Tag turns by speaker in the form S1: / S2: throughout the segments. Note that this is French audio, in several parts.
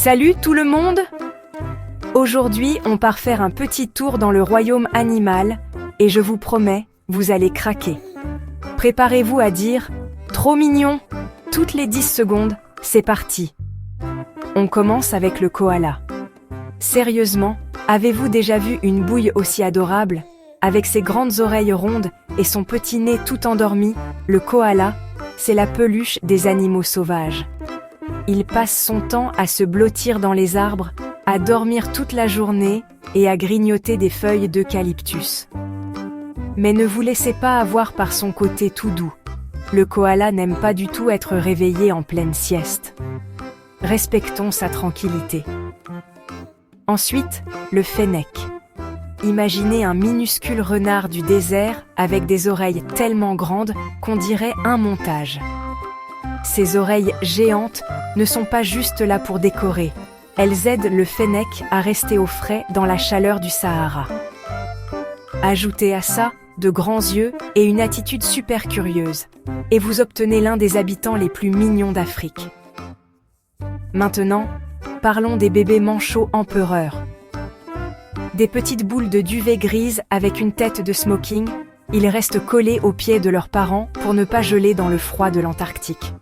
S1: Salut tout le monde! Aujourd'hui, on part faire un petit tour dans le royaume animal et je vous promets, vous allez craquer. Préparez-vous à dire « Trop mignon !» toutes les 10 secondes, c'est parti. On commence avec le koala. Sérieusement, avez-vous déjà vu une bouille aussi adorable? Avec ses grandes oreilles rondes et son petit nez tout endormi, le koala, c'est la peluche des animaux sauvages. Il passe son temps à se blottir dans les arbres, à dormir toute la journée et à grignoter des feuilles d'eucalyptus. Mais ne vous laissez pas avoir par son côté tout doux. Le koala n'aime pas du tout être réveillé en pleine sieste. Respectons sa tranquillité. Ensuite, le fennec. Imaginez un minuscule renard du désert avec des oreilles tellement grandes qu'on dirait un montage. Ces oreilles géantes ne sont pas juste là pour décorer. Elles aident le fennec à rester au frais dans la chaleur du Sahara. Ajoutez à ça de grands yeux et une attitude super curieuse, et vous obtenez l'un des habitants les plus mignons d'Afrique. Maintenant, parlons des bébés manchots empereurs. Des petites boules de duvet grise avec une tête de smoking, ils restent collés aux pieds de leurs parents pour ne pas geler dans le froid de l'Antarctique.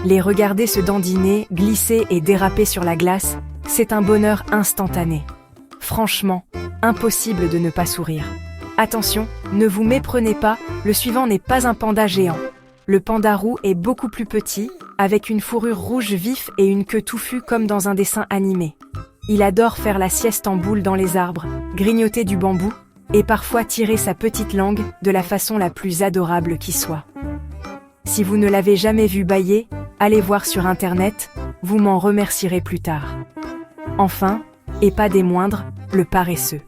S1: Les regarder se dandiner, glisser et déraper sur la glace, c'est un bonheur instantané. Franchement, impossible de ne pas sourire. Attention, ne vous méprenez pas, le suivant n'est pas un panda géant. Le panda roux est beaucoup plus petit, avec une fourrure rouge vif et une queue touffue comme dans un dessin animé. Il adore faire la sieste en boule dans les arbres, grignoter du bambou, et parfois tirer sa petite langue de la façon la plus adorable qui soit. Si vous ne l'avez jamais vu bâiller, allez voir sur internet, vous m'en remercierez plus tard. Enfin, et pas des moindres, le paresseux.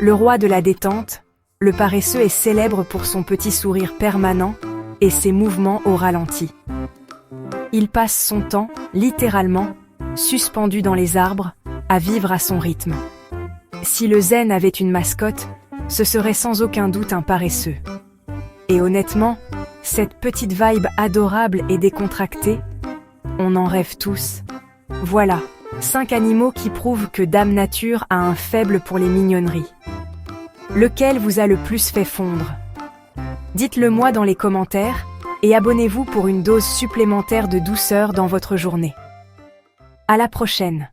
S1: Le roi de la détente, le paresseux est célèbre pour son petit sourire permanent et ses mouvements au ralenti. Il passe son temps, littéralement, suspendu dans les arbres, à vivre à son rythme. Si le zen avait une mascotte, ce serait sans aucun doute un paresseux. Et honnêtement, cette petite vibe adorable et décontractée, on en rêve tous. Voilà, 5 animaux qui prouvent que Dame Nature a un faible pour les mignonneries. Lequel vous a le plus fait fondre? Dites-le moi dans les commentaires et abonnez-vous pour une dose supplémentaire de douceur dans votre journée. À la prochaine!